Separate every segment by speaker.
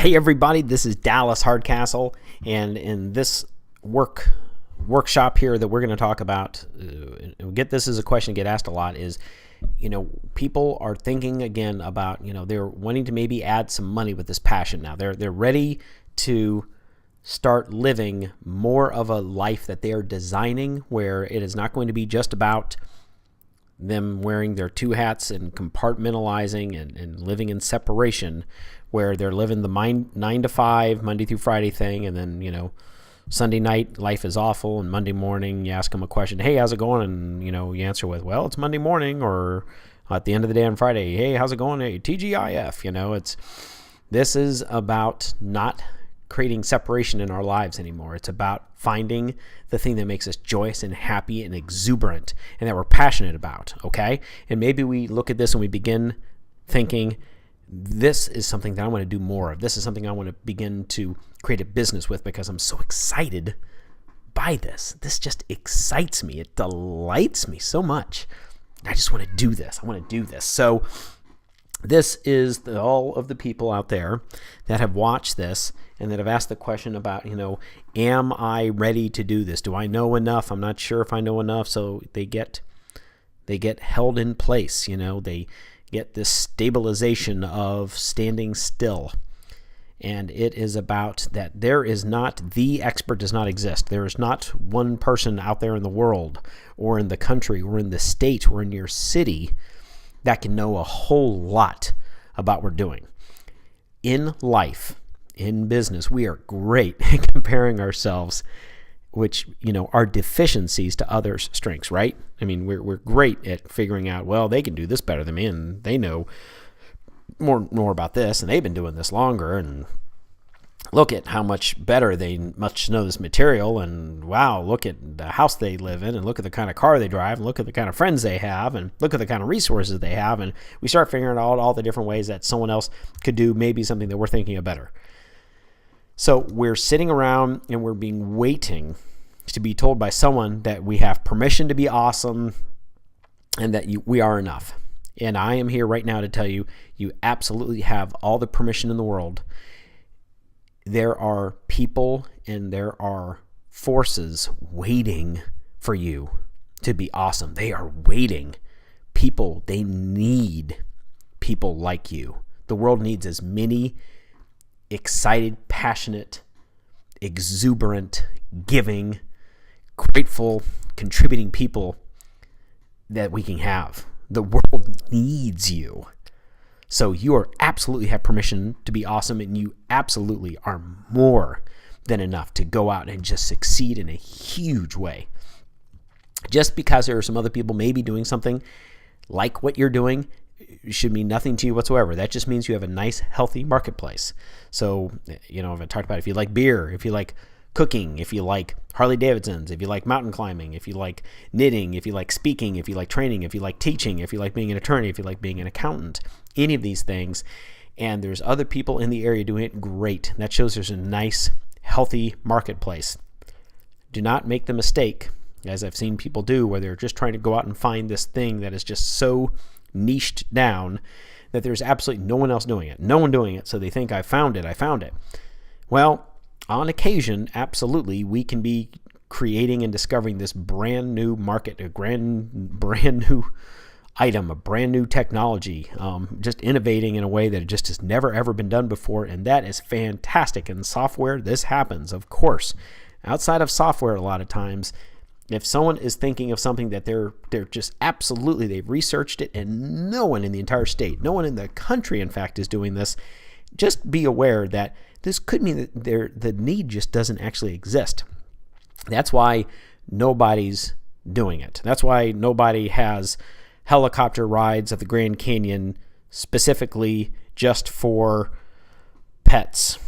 Speaker 1: Hey everybody, this is Dallas Hardcastle, and in this workshop here that we're going to talk about, this is a question get asked a lot, is, people are thinking again about, they're wanting to maybe add some money with this passion now. They're ready to start living more of a life that they are designing, where it is not going to be just about them wearing their two hats and compartmentalizing and living in separation, where they're living the 9 to 5 Monday through Friday thing, and then Sunday night life is awful, and Monday morning you ask them a question, hey, how's it going, and you answer with, well, it's Monday morning, or at the end of the day on Friday, hey, how's it going, hey, TGIF. This is about not creating separation in our lives anymore. It's about finding the thing that makes us joyous and happy and exuberant and that we're passionate about, okay? And maybe we look at this and we begin thinking, this is something that I want to do more of. This is something I want to begin to create a business with because I'm so excited by this. This just excites me. It delights me so much. I just want to do this. I want to do this. So this is all of the people out there that have watched this and that have asked the question about, am I ready to do this? Do I know enough? I'm not sure if I know enough. So they get held in place. They get this stabilization of standing still. And it is about that there is not, the expert does not exist. There is not one person out there in the world or in the country or in the state or in your city that can know a whole lot about what we're doing. In life, in business, we are great at comparing ourselves, which, our deficiencies to others' strengths, right? I mean, we're great at figuring out, well, they can do this better than me, and they know more about this, and they've been doing this longer, and look at how much better they must know this material, and wow, look at the house they live in, and look at the kind of car they drive, and look at the kind of friends they have, and look at the kind of resources they have, and we start figuring out all the different ways that someone else could do maybe something that we're thinking of better. So we're sitting around and we're waiting to be told by someone that we have permission to be awesome and that we are enough. And I am here right now to tell you, you absolutely have all the permission in the world. There are people and there are forces waiting for you to be awesome. They are waiting. People, they need people like you. The world needs as many excited, passionate, exuberant, giving, grateful, contributing people that we can have. The world needs you. So you absolutely have permission to be awesome, and you absolutely are more than enough to go out and just succeed in a huge way. Just because there are some other people maybe doing something like what you're doing should mean nothing to you whatsoever. That just means you have a nice, healthy marketplace. So, I've talked about if you like beer, if you like cooking, if you like Harley Davidsons, if you like mountain climbing, if you like knitting, if you like speaking, if you like training, if you like teaching, if you like being an attorney, if you like being an accountant, any of these things, and there's other people in the area doing it, great. That shows there's a nice, healthy marketplace. Do not make the mistake, as I've seen people do, where they're just trying to go out and find this thing that is just so niched down that there's absolutely no one else doing it. No one doing it, so they think, I found it. Well, on occasion, absolutely, we can be creating and discovering this brand new market, a brand new item, a brand new technology, just innovating in a way that it just has never, ever been done before, and that is fantastic. In software, this happens, of course. Outside of software, a lot of times, if someone is thinking of something that they're just absolutely, they've researched it, and no one in the entire state, no one in the country, in fact, is doing this, just be aware that this could mean that the need just doesn't actually exist. That's why nobody's doing it. That's why nobody has helicopter rides of the Grand Canyon specifically just for pets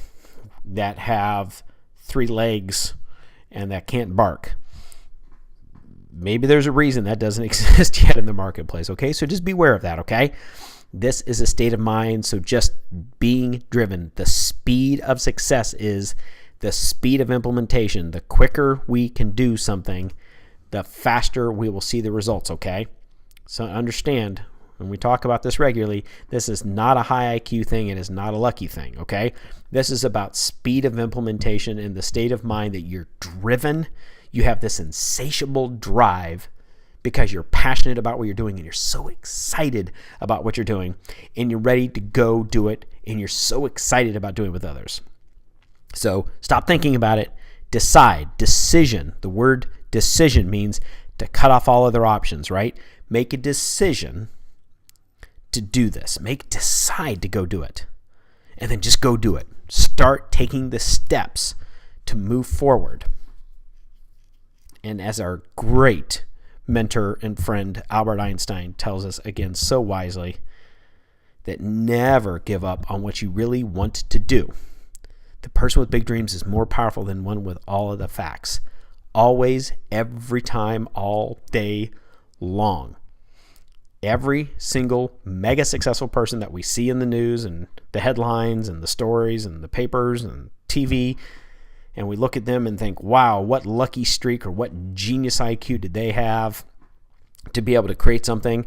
Speaker 1: that have 3 legs and that can't bark. Maybe there's a reason that doesn't exist yet in the marketplace, okay? So just be aware of that, okay? This is a state of mind, so just being driven. The speed of success is the speed of implementation. The quicker we can do something, the faster we will see the results, okay? So understand, and we talk about this regularly, this is not a high IQ thing. It is not a lucky thing, okay? This is about speed of implementation and the state of mind that you're driven. You have this insatiable drive because you're passionate about what you're doing and you're so excited about what you're doing and you're ready to go do it and you're so excited about doing it with others. So stop thinking about it. Decide. Decision. The word decision means to cut off all other options, right? Make a decision to do this. Decide to go do it. And then just go do it. Start taking the steps to move forward. And as our great mentor and friend Albert Einstein tells us again so wisely, that never give up on what you really want to do. The person with big dreams is more powerful than one with all of the facts. Always, every time, all day long. Every single mega successful person that we see in the news and the headlines and the stories and the papers and TV, and we look at them and think, wow, what lucky streak or what genius IQ did they have to be able to create something?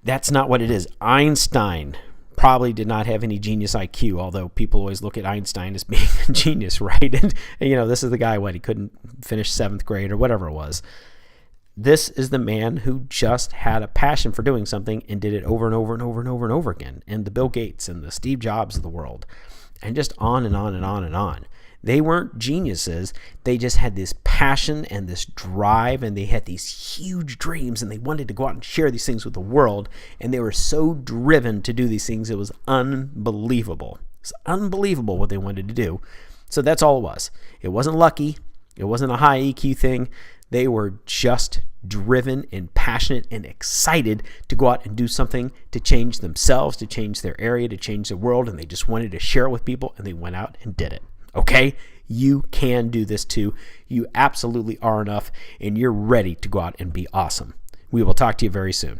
Speaker 1: That's not what it is. Einstein probably did not have any genius IQ, although people always look at Einstein as being a genius, right? And this is the guy, he couldn't finish 7th grade or whatever it was. This is the man who just had a passion for doing something and did it over and over and over and over and over again. And the Bill Gates and the Steve Jobs of the world, and just on and on and on and on. They weren't geniuses. They just had this passion and this drive, and they had these huge dreams, and they wanted to go out and share these things with the world, and they were so driven to do these things. It was unbelievable. It's unbelievable what they wanted to do. So that's all it was. It wasn't lucky. It wasn't a high EQ thing. They were just driven and passionate and excited to go out and do something to change themselves, to change their area, to change the world, and they just wanted to share it with people, and they went out and did it. Okay? You can do this too. You absolutely are enough, and you're ready to go out and be awesome. We will talk to you very soon.